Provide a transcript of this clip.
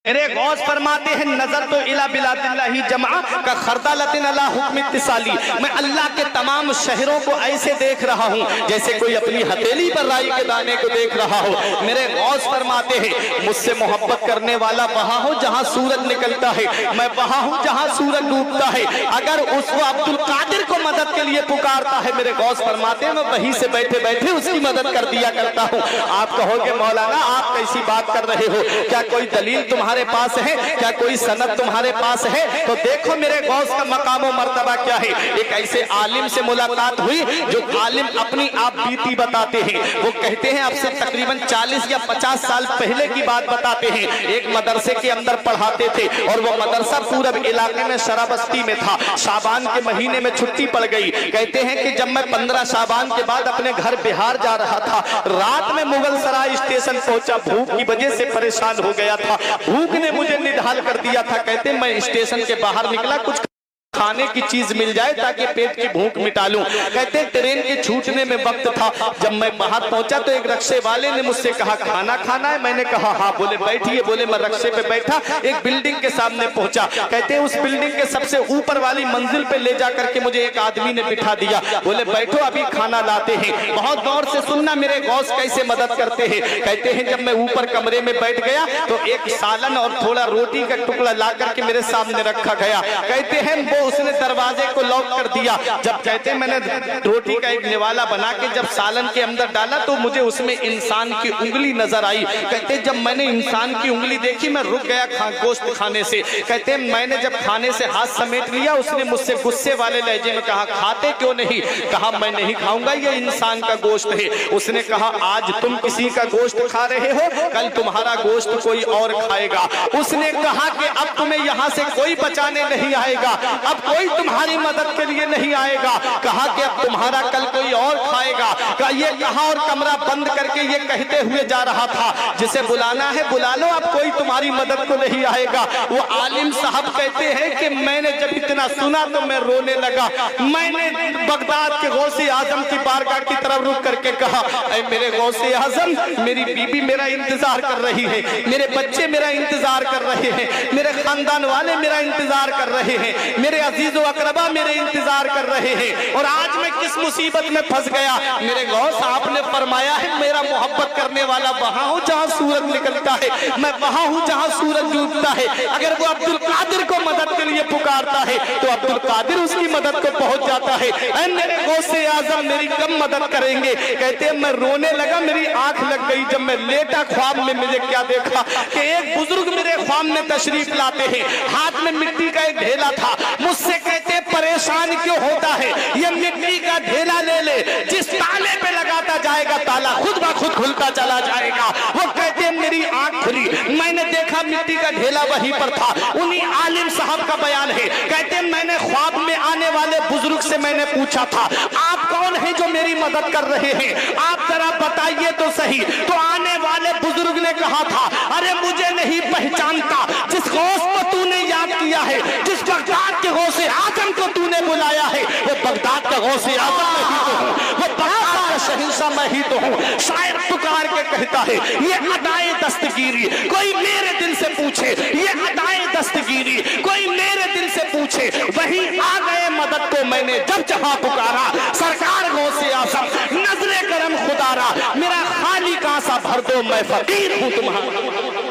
میرے غوث فرماتے ہیں نظر تو الا بلادلہ جمع کا خردلۃ علی حکم اتصالی، میں اللہ کے تمام شہروں کو ایسے دیکھ رہا ہوں جیسے کوئی اپنی ہتھیلی پر رائی کے دانے کو دیکھ رہا ہو۔ میرے غوث فرماتے ہیں مجھ سے محبت کرنے والا وہاں ہو جہاں سورج نکلتا ہے، میں وہاں ہوں جہاں سورج ڈوبتا ہے۔ اگر اس کو عبد القادر کو مدد کے لیے پکارتا ہے، میرے غوث فرماتے ہیں میں وہیں سے بیٹھے بیٹھے اس کی مدد کر دیا کرتا ہوں۔ آپ کہو گے مولانا آپ کیسی بات کر رہے ہو، کیا کوئی دلیل تمہارے پاس ہے، کیا کوئی سند تمہارے پاس ہے؟ تو دیکھو میرے غوث کا مقام و مرتبہ کیا ہے۔ ایک ایسے عالم سے ملاقات ہوئی جو عالم اپنی آپ بیتی بتاتے ہیں، وہ کہتے ہیں اب سے تقریباً 40 یا 50 سال پہلے کی بات بتاتے ہیں۔ ایک مدرسے کے اندر پڑھاتے تھے اور وہ مدرسہ پورب علاقے میں شرابستی میں تھا۔ شعبان کے مہینے میں چھٹی پڑ گئی۔ کہتے ہیں کہ جب میں 15 شعبان کے بعد اپنے گھر بہار جا رہا تھا، رات میں مغل سرائے اسٹیشن پہنچا، بھوک کی وجہ سے پریشان ہو گیا تھا، بھوک نے مجھے نڈھال کر دیا تھا۔ کہتے میں اسٹیشن کے باہر نکلا، کچھ کھانے کی چیز مل جائے تاکہ پیٹ کی بھوک مٹا لوں۔ کہتے ٹرین کے چھوٹنے میں وقت تھا، جب میں باہر پہنچا تو ایک رکشے والے نے مجھ سے کہا کھانا کھانا ہے؟ میں نے کہا ہاں۔ بولے بیٹھیے۔ بولے میں رکشے پہ بیٹھا، ایک بلڈنگ کے سامنے پہنچا۔ کہتے اس بلڈنگ کے سب سے اوپر والی منزل پہ لے جا کر کے مجھے ایک آدمی نے بٹھا دیا۔ بولے بیٹھو ابھی کھانا لاتے ہیں۔ بہت غور سے سننا میرے غوث کیسے مدد کرتے ہیں۔ کہتے ہیں جب میں اوپر کمرے میں بیٹھ گیا تو ایک سالن اور تھوڑا روٹی کا ٹکڑا لا کر کے میرے سامنے رکھا گیا۔ کہتے ہیں وہ اس نے دروازے کو لاک کر دیا۔ جب کہتے ہیں میں نے روٹی کا ایک نوالا بنا کے جب سالن کے اندر ڈالا تو مجھے اس میں انسان کی انگلی نظر آئی۔ کہتے ہیں جب میں نے انسان کی انگلی دیکھی میں رک گیا گوشت کھانے سے۔ کہتے ہیں میں نے جب کھانے سے ہاتھ سمیٹ لیا، اس نے مجھ سے غصے والے لہجے میں کہا کھاتے کیوں نہیں؟ کہا میں نہیں کھاؤں گا، یہ انسان کا گوشت ہے۔ اس نے کہا آج تم کسی کا گوشت کھا رہے ہو، کل تمہارا گوشت کوئی اور کھائے گا۔ اس نے کہا کہ اب تمہیں یہاں سے کوئی بچانے نہیں آئے گا، اب کوئی تمہاری مدد کے لیے نہیں آئے گا۔ کہا کہ اب تمہارا کل کوئی اور کھائے گا۔ یہ کہا اور کمرہ بند کر کے یہ کہتے ہوئے جا رہا تھا جسے بلانا ہے بلا لو، اب کوئی تمہاری مدد کو نہیں آئے گا۔ وہ عالم صاحب کہتے ہیں کہ میں نے جب اتنا سنا تو میں رونے لگا۔ میں نے بغداد کے غوث اعظم کی بارگاہ کی طرف رک کر کے کہا اے میرے غوث اعظم، میری بیوی میرا انتظار کر رہی ہے، میرے بچے میرا انتظار کر رہے ہیں، میرے خاندان والے میرا انتظار کر رہے ہیں، میرے عزیز و اقربا میرے انتظار کر رہے ہیں، اور آج میں کس مصیبت میں پھنس گیا۔ میرے غوث آپ نے فرمایا ہے میرا محبت کرنے والا وہاں ہوں جہاں سورج نکلتا ہے، میں وہاں ہوں جہاں سورج ڈوبتا ہے۔ اگر وہ عبد القادر کو مدد کے لیے پکارتا ہے تو عبد القادر اس کی مدد کو پہنچ جاتا ہے۔ اے میرے غوث اعظم میری کم مدد کریں گے؟ کہتے ہیں میں رونے لگا، میری آنکھ لگ گئی۔ جب میں لیٹا خواب میں مجھے کیا دیکھا کہ ایک بزرگ میرے خواب میں تشریف لاتے ہیں، ہاتھ میں مٹی کا ایک ڈھیلا تھا۔ مجھ سے کہتے پریشان کیوں ہوتا ہے، یہ مٹی کا ڈھیلا لے لے، جس تالے پہ لگاتا جائے گا تالا خود بخود کھلتا چلا جائے گا۔ وہ کہتے ہیں میری آنکھ کھلی، میں نے دیکھا مٹی کا ڈھیلا وہیں پر تھا۔ انہی عالم صاحب کا بیان ہے، کہتے ہیں میں نے خواب میں آنے والے بزرگ سے میں نے پوچھا تھا آپ کون ہیں جو میری مدد کر رہے ہیں، آپ ذرا بتائیے تو صحیح۔ تو آنے والے بزرگ نے کہا تھا ارے مجھے نہیں پہچانتا، جس غوث کو تو نے یاد کیا ہے، جس بغداد کے غوث اعظم کو تو نے بلایا ہے، وہ بغداد کا غوث اعظم میں ہی تو ہوں، وہ بغداد کا شہنشاہ میں ہی تو ہوں۔ شاعر پکار کے کہتا ہے یہ ادائے دستگیری کوئی میرے دل سے پوچھے، یہ ادائے دستگیری کوئی میرے دل سے پوچھے، وہی آ گئے مدد کو میں نے جب جہاں پکارا، سرکار غوث اعظم نظر کرم خدا را، میرا خالی کاسا بھر دو میں فقیر ہوں تمہارا۔